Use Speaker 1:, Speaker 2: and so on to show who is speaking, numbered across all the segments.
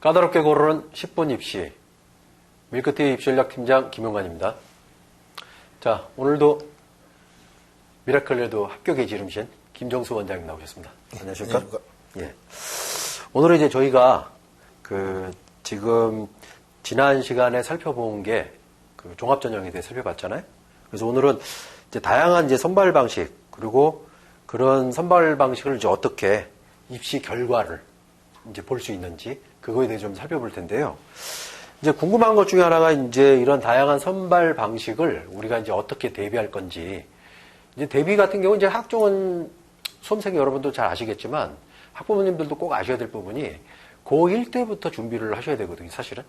Speaker 1: 까다롭게 고르는 10분 입시. 밀크티 입시전략팀장 김용관입니다. 자, 오늘도 미라클레도 합격의 지름신 김정수 원장님 나오셨습니다. 안녕하십니까? 예. 오늘은 이제 저희가 지금 지난 시간에 살펴본 게 종합전형에 대해 살펴봤잖아요. 그래서 오늘은 이제 다양한 이제 선발 방식, 그리고 그런 선발 방식을 이제 어떻게 입시 결과를 이제 볼 수 있는지 그거에 대해 좀 살펴볼 텐데요. 이제 궁금한 것 중에 하나가 이제 이런 다양한 선발 방식을 우리가 이제 어떻게 대비할 건지. 이제 대비 같은 경우는 이제 학종은 수험생 여러분도 잘 아시겠지만 학부모님들도 꼭 아셔야 될 부분이 고1 때부터 준비를 하셔야 되거든요, 사실은.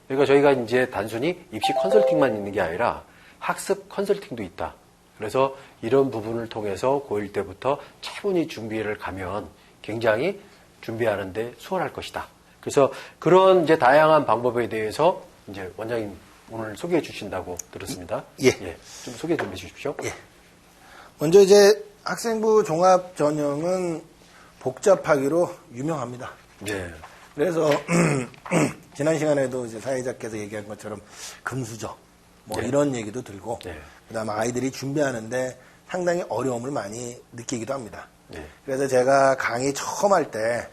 Speaker 1: 그러니까 저희가 이제 단순히 입시 컨설팅만 있는 게 아니라 학습 컨설팅도 있다. 그래서 이런 부분을 통해서 고1 때부터 차분히 준비를 가면 굉장히 준비하는데 수월할 것이다. 그래서 그런 이제 다양한 방법에 대해서 이제 원장님 오늘 소개해 주신다고 들었습니다.
Speaker 2: 예.
Speaker 1: 좀 소개 좀 해 주십시오.
Speaker 2: 예. 먼저 이제 학생부 종합 전형은 복잡하기로 유명합니다.
Speaker 1: 예.
Speaker 2: 그래서 지난 시간에도 이제 사회자께서 얘기한 것처럼 금수저 뭐
Speaker 1: 예.
Speaker 2: 이런 얘기도 들고
Speaker 1: 예.
Speaker 2: 그다음에 아이들이 준비하는데 상당히 어려움을 많이 느끼기도 합니다.
Speaker 1: 예.
Speaker 2: 그래서 제가 강의 처음 할 때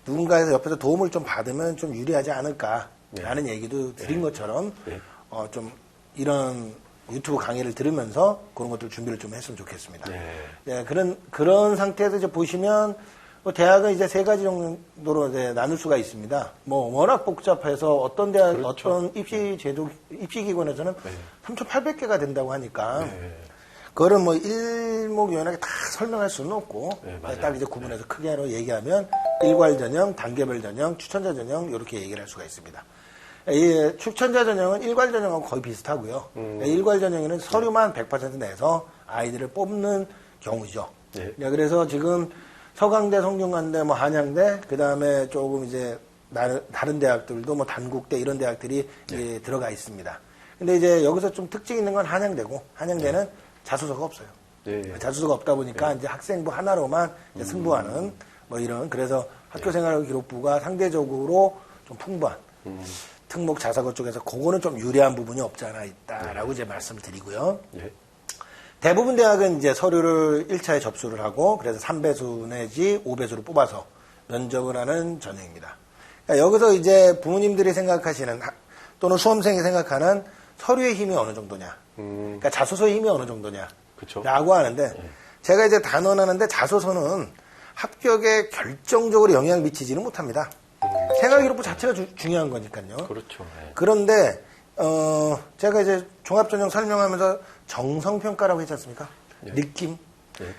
Speaker 2: 누군가에서 옆에서 도움을 좀 받으면 좀 유리하지 않을까라는 얘기도 드린 것처럼 좀 이런 유튜브 강의를 들으면서 그런 것들 준비를 좀 했으면 좋겠습니다. 네, 그런 상태에서 이제 보시면 대학은 이제 세 가지 정도로 이제 나눌 수가 있습니다. 뭐 워낙 복잡해서 어떤 대학,
Speaker 1: 그렇죠.
Speaker 2: 어떤 입시 제도, 입시기관에서는 3,800개가 된다고 하니까 그거를 뭐 일목요연하게 다 설명할 수는 없고 딱 이제 구분해서 크게 얘기하면 일괄 전형, 단계별 전형, 추천자 전형 이렇게 얘기를 할 수가 있습니다. 이 추천자 전형은 일괄 전형하고 거의 비슷하고요. 일괄 전형에는 서류만 100% 내서 아이들을 뽑는 경우죠. 그래서 지금 서강대, 성균관대, 뭐 한양대, 그 다음에 조금 이제 다른 대학들도 뭐 단국대 이런 대학들이 이제 들어가 있습니다. 근데 이제 여기서 좀 특징 있는 건 한양대고, 한양대는 자소서가 없어요. 자소서가 없다 보니까 이제 학생부 하나로만 이제 승부하는 뭐 이런, 그래서 학교생활기록부가 상대적으로 좀 풍부한 특목 자사고 쪽에서 그거는 좀 유리한 부분이 없지 않아 있다라고 이제 말씀을 드리고요. 대부분 대학은 이제 서류를 1차에 접수를 하고 그래서 3배수 내지 5배수를 뽑아서 면접을 하는 전형입니다. 그러니까 여기서 이제 부모님들이 생각하시는 또는 수험생이 생각하는 서류의 힘이 어느 정도냐, 그러니까 자소서의 힘이 어느 정도냐, 라고 하는데 제가 이제 단언하는데 자소서는 합격에 결정적으로 영향을 미치지는 못합니다. 생활기록부 자체가 중요한 거니까요.
Speaker 1: 그렇죠.
Speaker 2: 그런데 제가 이제 종합전형 설명하면서 정성평가라고 했지 않습니까? 느낌.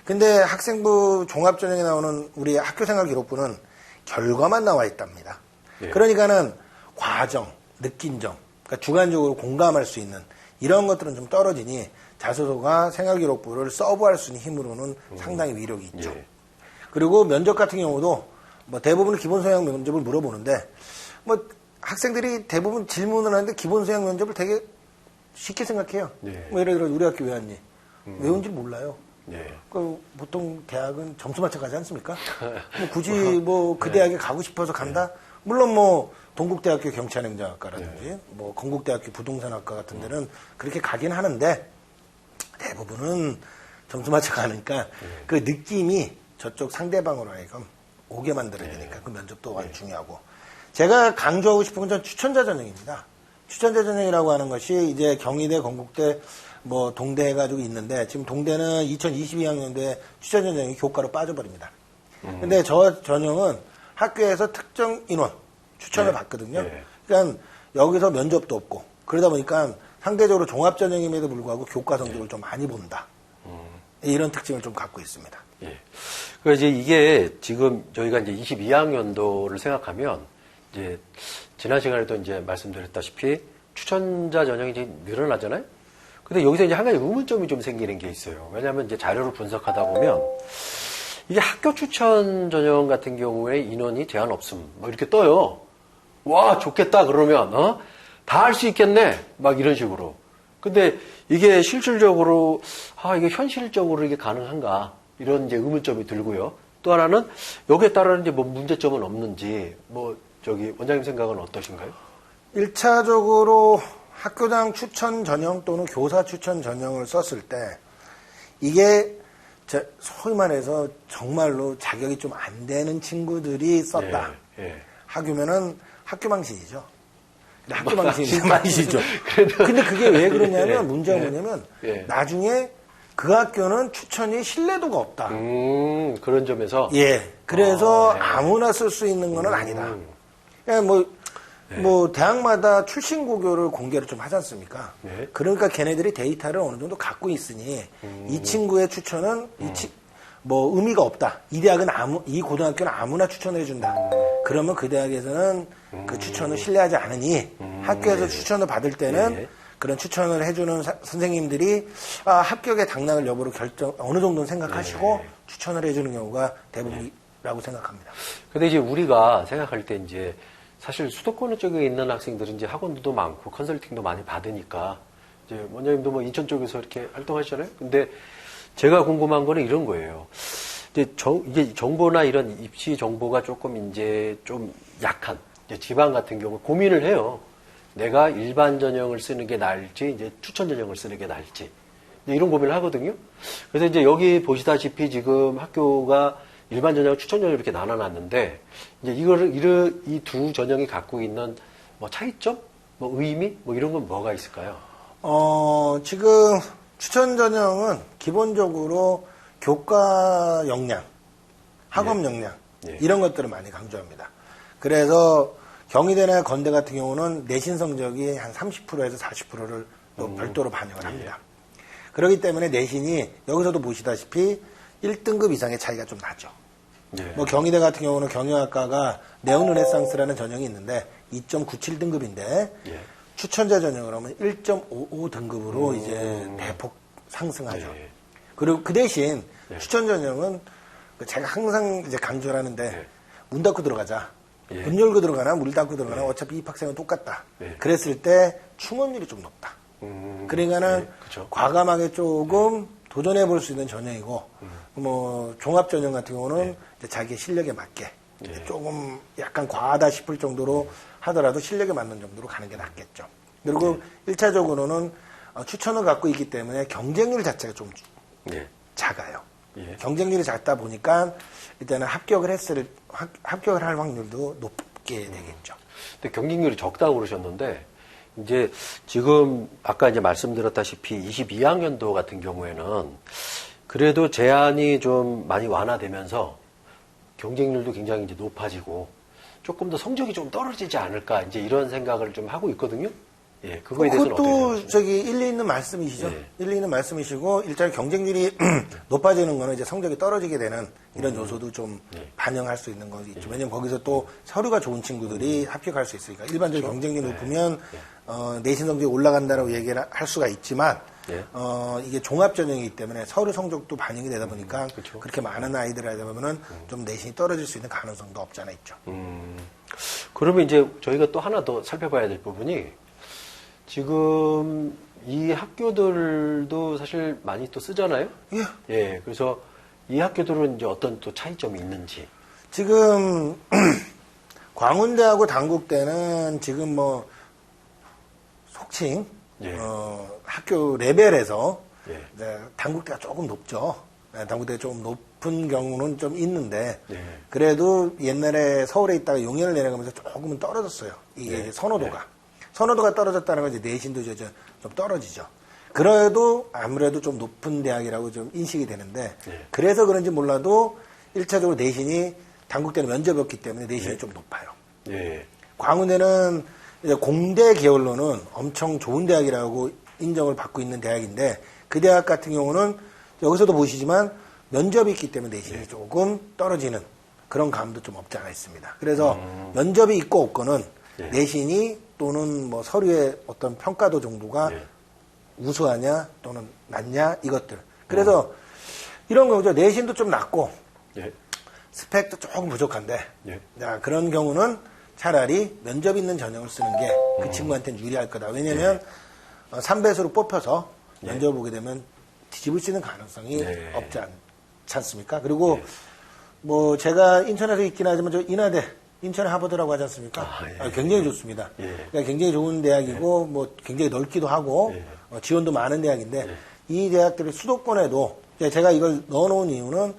Speaker 2: 근데 학생부 종합전형에 나오는 우리 학교생활기록부는 결과만 나와 있답니다. 그러니까는 과정, 느낀 점, 그러니까 주관적으로 공감할 수 있는 이런 것들은 좀 떨어지니 자소서가 생활기록부를 서브할 수 있는 힘으로는 상당히 위력이 있죠. 그리고 면접 같은 경우도 뭐 대부분 기본소양 면접을 물어보는데 뭐 학생들이 대부분 질문을 하는데 기본소양 면접을 되게 쉽게 생각해요. 뭐 예를 들어 우리 학교 왜 왔니? 왜 온지 몰라요. 보통 대학은 점수 맞춰 가지 않습니까? 뭐 굳이 뭐 그 대학에 가고 싶어서 간다? 물론 뭐 동국대학교 경찰행정학과라든지 뭐 건국대학교 부동산학과 같은 데는 그렇게 가긴 하는데 대부분은 점수 맞춰 가니까 그 느낌이 저쪽 상대방으로 하여금 오게 만들어야 되니까 그 면접도 아주 중요하고. 제가 강조하고 싶은 건 전 추천자 전형입니다. 추천자 전형이라고 하는 것이 이제 경희대, 건국대, 뭐 동대 해가지고 있는데 지금 동대는 2022학년도에 추천자 전형이 교과로 빠져버립니다. 근데 저 전형은 학교에서 특정 인원 추천을 받거든요. 그러니까 여기서 면접도 없고 그러다 보니까 상대적으로 종합 전형임에도 불구하고 교과 성적을 좀 많이 본다. 이런 특징을 좀 갖고 있습니다.
Speaker 1: 그 이제 이게 지금 저희가 이제 22학년도를 생각하면 이제 지난 시간에도 이제 말씀드렸다시피 추천자 전형이 이제 늘어나잖아요. 근데 여기서 이제 한 가지 의문점이 좀 생기는 게 있어요. 왜냐하면 이제 자료를 분석하다 보면 이게 학교 추천 전형 같은 경우에 인원이 제한 없음 뭐 이렇게 떠요. 와 좋겠다 그러면 다 할 수 있겠네 막 이런 식으로. 근데 이게 실질적으로 이게 현실적으로 이게 가능한가 이런 이제 의문점이 들고요. 또 하나는 여기에 따른 이제 뭐 문제점은 없는지 뭐 저기 원장님 생각은 어떠신가요?
Speaker 2: 1차적으로 학교장 추천 전형 또는 교사 추천 전형을 썼을 때 이게 소위 말해서 정말로 자격이 좀 안 되는 친구들이 썼다.
Speaker 1: 예.
Speaker 2: 학교면은 학교 방신이죠. 학교 방신이 말이죠. 근데 그게 왜 그러냐면 문제가 뭐냐면 나중에 그 학교는 추천이 신뢰도가 없다.
Speaker 1: 그런 점에서
Speaker 2: 그래서 아무나 쓸 수 있는 건 아니다. 그냥 뭐 대학마다 출신 고교를 공개를 좀 하지 않습니까? 그러니까 걔네들이 데이터를 어느 정도 갖고 있으니 이 친구의 추천은 뭐 의미가 없다. 이 대학은 이 고등학교는 아무나 추천해 준다. 그러면 그 대학에서는 그 추천을 신뢰하지 않으니 학교에서 추천을 받을 때는 그런 추천을 해주는 선생님들이 합격의 당락을 여부를 어느 정도는 생각하시고 추천을 해주는 경우가 대부분이라고 생각합니다.
Speaker 1: 근데 이제 우리가 생각할 때 이제 사실 수도권 쪽에 있는 학생들은 이제 학원도 많고 컨설팅도 많이 받으니까 이제 원장님도 뭐 인천 쪽에서 이렇게 활동하시잖아요. 근데 제가 궁금한 거는 이런 거예요. 이제 정보나 이런 입시 정보가 조금 이제 좀 약한 이제 지방 같은 경우 고민을 해요. 내가 일반 전형을 쓰는 게 나을지 이제 추천 전형을 쓰는 게 나을지 이런 고민을 하거든요. 그래서 이제 여기 보시다시피 지금 학교가 일반 전형, 추천 전형 이렇게 나눠놨는데 이제 이 두 전형이 갖고 있는 뭐 차이점, 뭐 의미, 뭐 이런 건 뭐가 있을까요?
Speaker 2: 지금 추천 전형은 기본적으로 교과 역량, 학업 역량 이런 것들을 많이 강조합니다. 그래서 경희대나 건대 같은 경우는 내신 성적이 한 30%에서 40%를 또 별도로 반영을 합니다. 그렇기 때문에 내신이 여기서도 보시다시피 1등급 이상의 차이가 좀 나죠. 뭐 경희대 같은 경우는 경영학과가 네오르네상스라는 전형이 있는데 2.97등급인데 추천자 전형을 하면 1.55 등급으로 이제 대폭 상승하죠. 그리고 그 대신 추천 전형은 제가 항상 이제 강조를 하는데 문 닫고 들어가자. 문 열고 들어가나 물 닫고 들어가나 어차피 입학생은 똑같다. 그랬을 때 충원율이 좀 높다. 그러니까는 과감하게 조금 도전해 볼 수 있는 전형이고 뭐 종합 전형 같은 경우는 이제 자기 실력에 맞게 조금 약간 과하다 싶을 정도로 하더라도 실력에 맞는 정도로 가는 게 낫겠죠. 그리고 1차적으로는 추천을 갖고 있기 때문에 경쟁률 자체가 좀 작아요. 경쟁률이 작다 보니까 일단은 합격을 할 확률도 높게 되겠죠.
Speaker 1: 근데 경쟁률이 적다고 그러셨는데 이제 지금 아까 이제 말씀드렸다시피 22학년도 같은 경우에는 그래도 제한이 좀 많이 완화되면서 경쟁률도 굉장히 이제 높아지고 조금 더 성적이 좀 떨어지지 않을까 이제 이런 생각을 좀 하고 있거든요. 그거에 대해서는 어떻게 생각하십니까?
Speaker 2: 그것도 일리 있는 말씀이시죠. 일리 있는 말씀이시고 일단 경쟁률이 높아지는 거는 이제 성적이 떨어지게 되는 이런 요소도 좀 반영할 수 있는 것이 있죠. 왜냐면 거기서 또 서류가 좋은 친구들이 합격할 수 있으니까 일반적으로 경쟁률이 높으면 내신 성적이 올라간다라고 얘기를 할 수가 있지만 이게 종합 전형이기 때문에 서류 성적도 반영이 되다 보니까 그렇게 많은 아이들을 하다 보면은 좀 내신이 떨어질 수 있는 가능성도 없지 않아 있죠.
Speaker 1: 그러면 이제 저희가 또 하나 더 살펴봐야 될 부분이 지금 이 학교들도 사실 많이 또 쓰잖아요. 그래서 이 학교들은 이제 어떤 또 차이점이 있는지.
Speaker 2: 지금 광운대하고 단국대는 지금 뭐 속칭 학교 레벨에서 단국대가 조금 높죠. 단국대가 조금 높은 경우는 좀 있는데 그래도 옛날에 서울에 있다가 용인을 내려가면서 조금은 떨어졌어요. 이게 선호도가 떨어졌다는 건 이제 내신도 좀 떨어지죠. 그래도 아무래도 좀 높은 대학이라고 좀 인식이 되는데 그래서 그런지 몰라도 1차적으로 내신이 단국대는 면접이었기 때문에 내신이 좀 높아요. 광운대는 이제 공대 계열로는 엄청 좋은 대학이라고 인정을 받고 있는 대학인데 그 대학 같은 경우는 여기서도 보시지만 면접이 있기 때문에 내신이 조금 떨어지는 그런 감도 좀 없지 않아 있습니다. 그래서 면접이 있고 없고는 내신이 또는 뭐 서류의 어떤 평가도 정도가 우수하냐 또는 낮냐 이것들. 그래서 이런 거죠. 내신도 좀 낮고 스펙도 조금 부족한데 자, 그런 경우는 차라리 면접 있는 전형을 쓰는 게 그 친구한테는 유리할 거다. 왜냐하면 3배수로 뽑혀서 면접 보게 되면 뒤집을 수 있는 가능성이 없지 않습니까? 그리고 뭐 제가 인천에서 있긴 하지만 저 인하대 인천의 하버드라고 하지 않습니까?
Speaker 1: 예.
Speaker 2: 굉장히 좋습니다.
Speaker 1: 예.
Speaker 2: 그러니까 굉장히 좋은 대학이고 뭐 굉장히 넓기도 하고
Speaker 1: 예.
Speaker 2: 지원도 많은 대학인데
Speaker 1: 예.
Speaker 2: 이 대학들이 수도권에도 제가 이걸 넣어놓은 이유는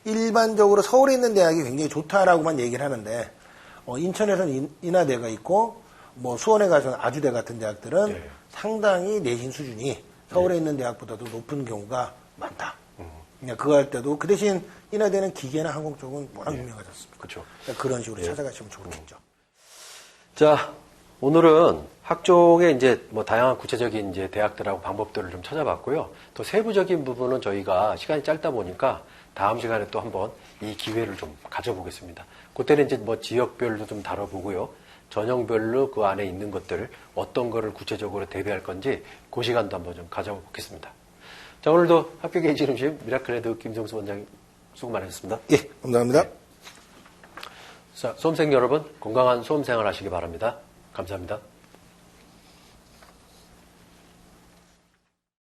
Speaker 2: 일반적으로 서울에 있는 대학이 굉장히 좋다라고만 얘기를 하는데 인천에서는 인하대가 있고 뭐 수원에 가서는 아주대 같은 대학들은
Speaker 1: 예.
Speaker 2: 상당히 내신 수준이 서울에 있는 대학보다도 높은 경우가 많다. 그냥 그거 할 때도 그 대신 인하대는 기계나 항공 쪽은 워낙 유명하지 않습니까?
Speaker 1: 그렇죠.
Speaker 2: 그러니까 그런 식으로 찾아가시면 좋겠죠.
Speaker 1: 자, 오늘은 학종의 이제 뭐 다양한 구체적인 이제 대학들하고 방법들을 좀 찾아봤고요. 또 세부적인 부분은 저희가 시간이 짧다 보니까 다음 시간에 또 한번 이 기회를 좀 가져보겠습니다. 그때는 이제 뭐 지역별로 좀 다뤄보고요. 전형별로 그 안에 있는 것들 어떤 거를 구체적으로 대비할 건지 그 시간도 한번 좀 가져보겠습니다. 자, 오늘도 합격의 이지름심 미라클레드 김정수 원장님 수고 많으셨습니다.
Speaker 2: 예, 감사합니다.
Speaker 1: 자, 수험생 여러분 건강한 수험생활 하시기 바랍니다. 감사합니다.